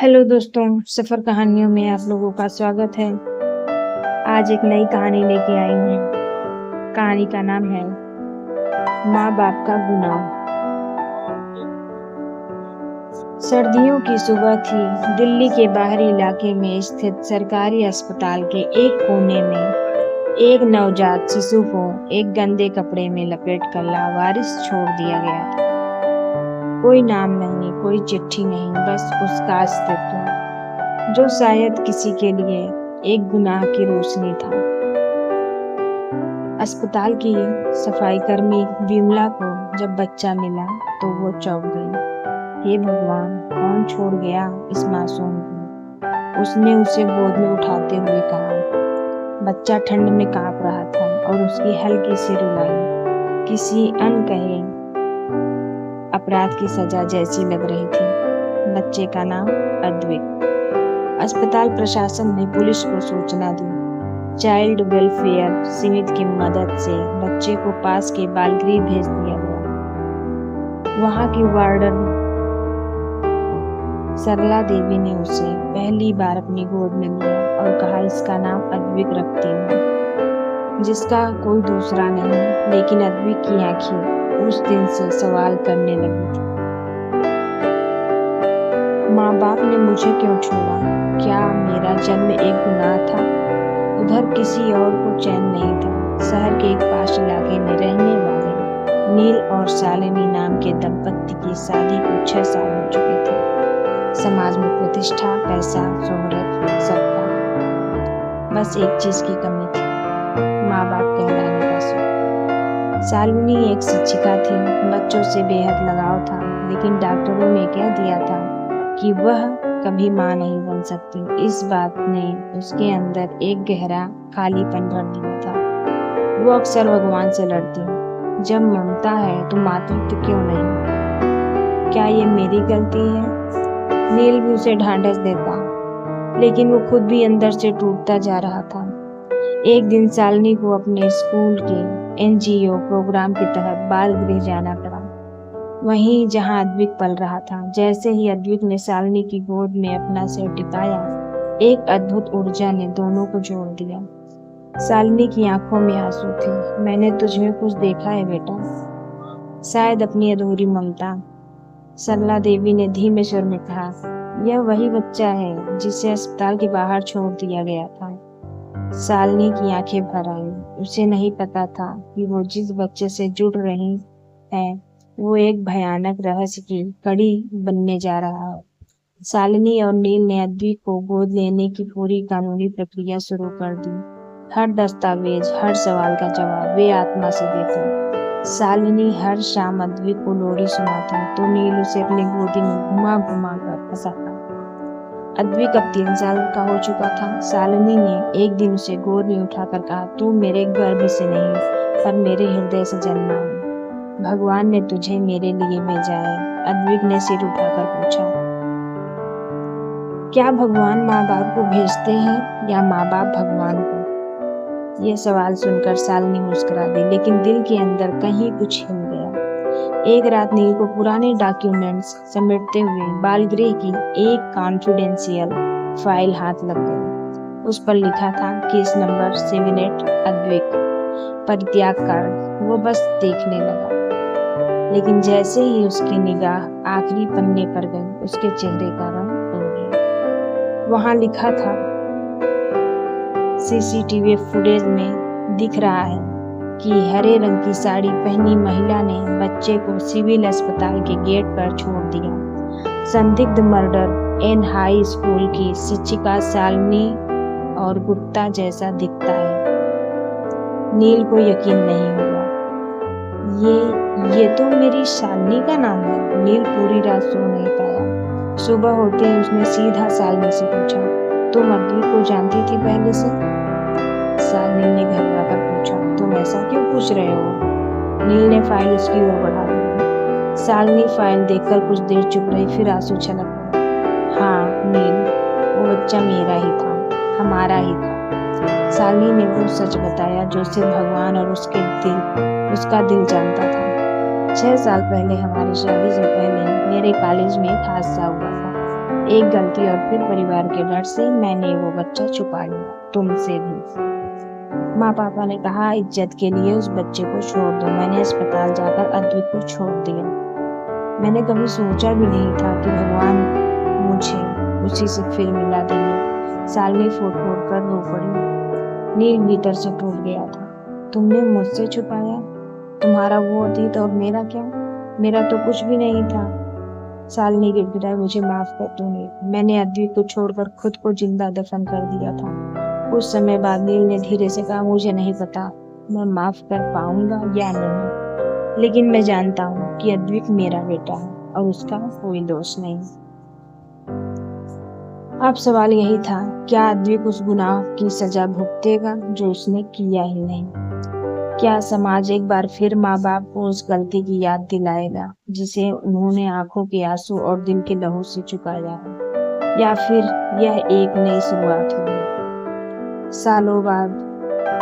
Hello दोस्तों, सफ़र कहानियों में आप लोगों का स्वागत है। आज एक नई कहानी लेके आई हूँ। कहानी का नाम है माँ बाप का गुनाह। सर्दियों की सुबह थी। दिल्ली के बाहरी इलाके में स्थित सरकारी अस्पताल के एक कोने में एक नवजात शिशु को एक गंदे कपड़े में लपेटकर लावारिस छोड़ दिया गया था। कोई नाम नहीं, कोई चिट्ठी नहीं, बस उसका अस्तित्व, जो शायद किसी के लिए एक गुनाह की रोशनी था। अस्पताल की सफाई कर्मी विमला को जब बच्चा मिला तो वो चौंक गई। हे भगवान, कौन छोड़ गया इस मासूम को? उसने उसे गोद में उठाते हुए कहा। बच्चा ठंड में कांप रहा था और उसकी हल्की सी रुलाई किसी अनकहे अपराध की सजा जैसी लग रही थी। बच्चे का नाम अद्विक। अस्पताल प्रशासन ने पुलिस को सूचना दी। चाइल्ड वेलफेयर समिति की मदद से बच्चे को पास के बालगृह भेज दिया गया। वहां की वार्डन सरला देवी ने उसे पहली बार अपनी गोद में लिया और कहा, इसका नाम अद्विक रखती हूँ, जिसका कोई दूसरा नहीं। लेकिन अद्विक की आंखें उस दिन से सवाल करने लगी थी। माँ बाप ने मुझे क्यों छोड़ा? क्या मेरा जन्म एक गुनाह था? उधर किसी और को चैन नहीं था। शहर के एक पास इलाके में रहने वाले नील और शालिनी नाम के दंपत्ति की शादी को 6 साल हो चुके थे। समाज में प्रतिष्ठा, पैसा, शोहरत सब था। बस एक चीज की कमी थी, माँ बाप कहलाने का सुख। शालिनी एक शिक्षिका थी, बच्चों से बेहद लगाव था, लेकिन डॉक्टरों ने कह दिया था कि वह कभी माँ नहीं बन सकती। इस बात ने उसके अंदर एक गहरा खालीपन भर दिया था। वो अक्सर भगवान से लड़ती, जब ममता है तो मातृत्व क्यों नहीं? क्या ये मेरी गलती है? नील भी उसे ढांढस देता, लेकिन वो खुद भी अंदर से टूटता जा रहा था। एक दिन शालिनी को अपने स्कूल के NGO प्रोग्राम के तहत बाल गृह जाना पड़ा, वहीं जहां अद्विक पल रहा था। जैसे ही अद्विक ने शालिनी की गोद में अपना सिर टिकाया, एक अद्भुत ऊर्जा ने दोनों को जोड़ दिया। शालिनी की आंखों में आंसू थे। मैंने तुझमें कुछ देखा है बेटा, शायद अपनी अधूरी ममता। सरला देवी ने धीमे स्वर में कहा, यह वही बच्चा है जिसे अस्पताल के बाहर छोड़ दिया गया था। शालिनी की आंखें भर आई। उसे नहीं पता था कि वो जिस बच्चे से जुड़ रही है वो एक भयानक रहस्य की कड़ी बनने जा रहा है। शालिनी और नील ने अद्विक को गोद लेने की पूरी कानूनी प्रक्रिया शुरू कर दी। हर दस्तावेज, हर सवाल का जवाब वे आत्मा से देते। शालिनी हर शाम अद्विक को लोरी सुनाती तो नील उसे अपनी गोदी में घुमा घुमा कर हंसाता। अद्विक अब 3 साल का हो चुका था। शालिनी ने एक दिन उसे गोद में उठाकर कहा, तू मेरे गर्भ से नहीं पर मेरे हृदय से जन्मा है। भगवान ने तुझे मेरे लिए भेजा है। अद्विक ने सिर उठाकर पूछा, क्या भगवान माँ बाप को भेजते हैं या माँ बाप भगवान को? यह सवाल सुनकर शालिनी मुस्कुरा दी, लेकिन दिल के अंदर कहीं कुछ हिल गया। एक रात नील को पुराने डॉक्यूमेंट्स समेटते हुए बालगृह की एक कॉन्फिडेंशियल फाइल हाथ लग गई। उस पर लिखा था केस नंबर 78 अद्विक, परित्याग कार्ड। वो बस देखने लगा, लेकिन जैसे ही उसकी निगाह आखिरी पन्ने पर गई, उसके चेहरे का रंग उड़ गया। वहां लिखा था, CCTV फुटेज में दिख रहा है कि हरे रंग की साड़ी पहनी महिला ने बच्चे को सिविल अस्पताल के गेट पर छोड़ दिया। संदिग्ध मर्डर एन हाई स्कूल की शिक्षिका शालिनी और गुप्ता जैसा दिखता है। नील को यकीन नहीं हुआ। ये तो मेरी शालिनी का नाम है। नील पूरी रात सो नहीं पाया। सुबह होते ही उसने सीधा शालिनी से पूछा, तुम अद्विक को जानती थी पहले से? शालिनी ने घबरा कर पूछा, तुम ऐसा क्यों पूछ रहे हो? नील ने फाइल उसकी ओर बढ़ा दी। शालिनी फाइल देखकर कुछ देर चुप रही, फिर आंसू छलक गए। हाँ नील, वो बच्चा मेरा ही था, हमारा ही था। शालिनी ने वो सच बताया जो सिर्फ भगवान और उसका दिल जानता था। 6 साल पहले, हमारी शादी से पहले, मेरे कॉलेज में एक हादसा हुआ था। एक गलती और फिर परिवार के डर से मैंने वो बच्चा छुपा लिया, तुमसे भी। माँ पापा ने कहा इज्जत के लिए उस बच्चे को छोड़ दो। मैंने अस्पताल जाकर अद्वित को छोड़ दिया। मैंने कभी सोचा भी नहीं था कि भगवान मुझे उसी से फिर मिला देंगे। सालनी फूट फूट कर रो पड़ी। नील भीतर से टूट गया था। तुमने मुझसे छुपाया, तुम्हारा वो अतीत और मेरा क्या? मेरा तो कुछ भी नहीं था। सालनी गिड़गिड़ाई, मुझे माफ कर दो नील। मैंने अद्वित को छोड़कर खुद को जिंदा दफन कर दिया था। कुछ समय बाद नील ने धीरे से कहा, मुझे नहीं पता मैं माफ कर पाऊंगा या नहीं, लेकिन मैं जानता हूँ कि अद्वित मेरा बेटा है और उसका कोई दोष नहीं। अब सवाल यही था, क्या अद्वित उस गुनाह की सजा भुगतेगा जो उसने किया ही नहीं? क्या समाज एक बार फिर माँ बाप को उस गलती की याद दिलाएगा जिसे उन्होंने आंखों के आंसू और दिल के लहू से चुकाया है? या फिर यह एक नई शुरुआत होगी? सालों बाद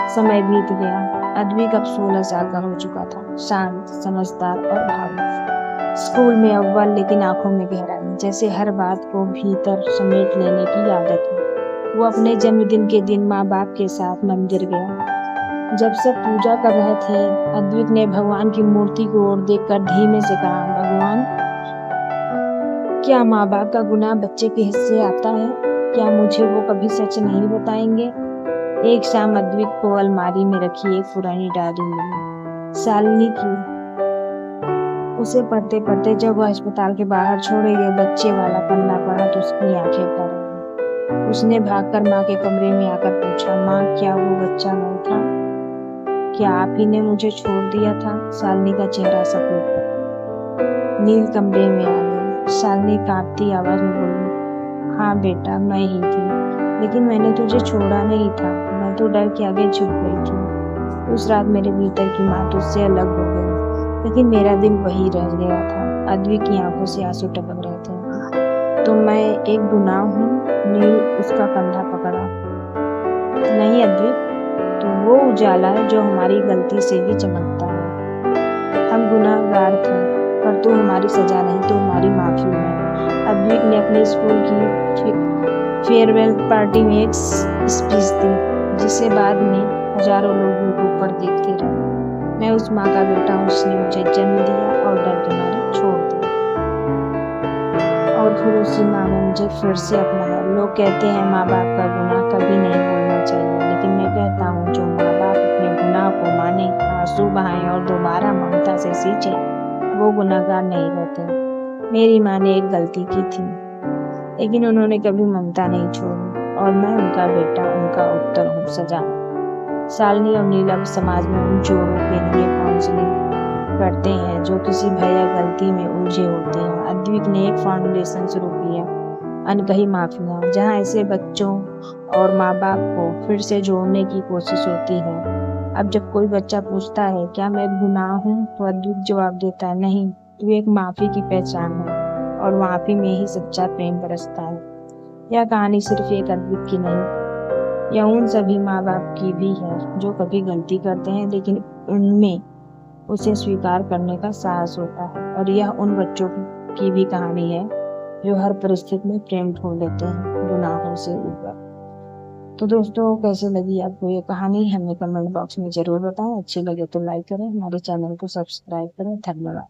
समय बीत गया। अद्वित अब 16 साल का हो चुका था, शांत, समझदार और भावुक। स्कूल में अव्वल, लेकिन आंखों में गहराई, जैसे हर बात को भीतर समेट लेने की आदत है। वो अपने जन्मदिन के दिन माँ बाप के साथ मंदिर गया। जब सब पूजा कर रहे थे, अद्वित ने भगवान की मूर्ति की ओर देखकर धीमे से कहा, भगवान, क्या माँ बाप का गुनाह बच्चे के हिस्से आता है? क्या मुझे वो कभी सच नहीं बताएंगे? एक शाम अद्वित को अलमारी में रखी एक पुरानी डायरी मिली, शालिनी की। उसे पढ़ते पढ़ते जब वह अस्पताल के बाहर छोड़े गए बच्चे वाला पन्ना पढ़ा तो उसकी आंखें भर आई। उसने भागकर माँ के कमरे में आकर पूछा, माँ, क्या वो बच्चा मैं था? क्या आप ही ने मुझे छोड़ दिया था? शालिनी का चेहरा सफेद। नील कमरे में आ गई। शालिनी कांपती आवाज में बोली, हाँ बेटा, मैं ही थी, लेकिन मैंने तुझे छोड़ा नहीं था। मैं तो डर के आगे झुक गई थी। उस रात मेरे भीतर की माँ तुझसे अलग हो गई, लेकिन मेरा दिल वही रह गया था। अद्वित की आंखों से आंसू टपक रहे थे। तो मैं एक गुनाह हूँ? नील उसका कंधा पकड़ा। नहीं अद्वित, तो वो उजाला है जो हमारी गलती से भी चमकता है। हम गुनाहगार थे, पर तू हमारी सजा नहीं, तो हमारी माफी है। अद्वित ने अपने स्कूल की फेयरवेल पार्टी में एक स्पीच दी, जिसे बाद में हजारों लोग ऊपर देखते रहे। मैं उस माँ का बेटा हूँ, उसने मुझे जन्म दिया और डर के मारे छोड़ दिया, और फिर उसी माँ ने मुझे फिर से अपनाया। लोग कहते हैं माँ बाप का गुनाह कभी नहीं बोलना चाहिए, लेकिन मैं कहता हूँ जो माँ बाप अपने गुनाह को माने, आंसू बहाएं और दोबारा ममता से सींचे, वो गुनाहगार नहीं रहते। मेरी माँ ने एक गलती की थी, लेकिन उन्होंने कभी ममता नहीं छोड़ी, और मैं उनका बेटा, उनका उत्तर हूँ सजा। शालिनी और नीलम समाज में उन जोड़ों के लिए काउंसलिंग करते हैं जो किसी भया गलती में उलझे होते हैं। अद्वित ने एक फाउंडेशन शुरू किया, अनकही माफिया, जहाँ ऐसे बच्चों और माँ बाप को फिर से जोड़ने की कोशिश होती है। अब जब कोई बच्चा पूछता है क्या मैं गुनाह हूँ, तो अद्वित जवाब देता है, नहीं, तू एक माफी की पहचान है, और माफी में ही सच्चा प्रेम बरसता है। यह कहानी सिर्फ एक अद्वित की नहीं, यह उन सभी माँ बाप की भी है जो कभी गलती करते हैं, लेकिन उनमें उसे स्वीकार करने का साहस होता है। और यह उन बच्चों की भी कहानी है जो हर परिस्थिति में प्रेम ढूंढ लेते हैं गुनाहों से ऊपर। तो दोस्तों, कैसे लगी आपको ये कहानी हमें कमेंट बॉक्स में जरूर बताएं। अच्छी लगे तो लाइक करें, हमारे चैनल को सब्सक्राइब करें। धन्यवाद।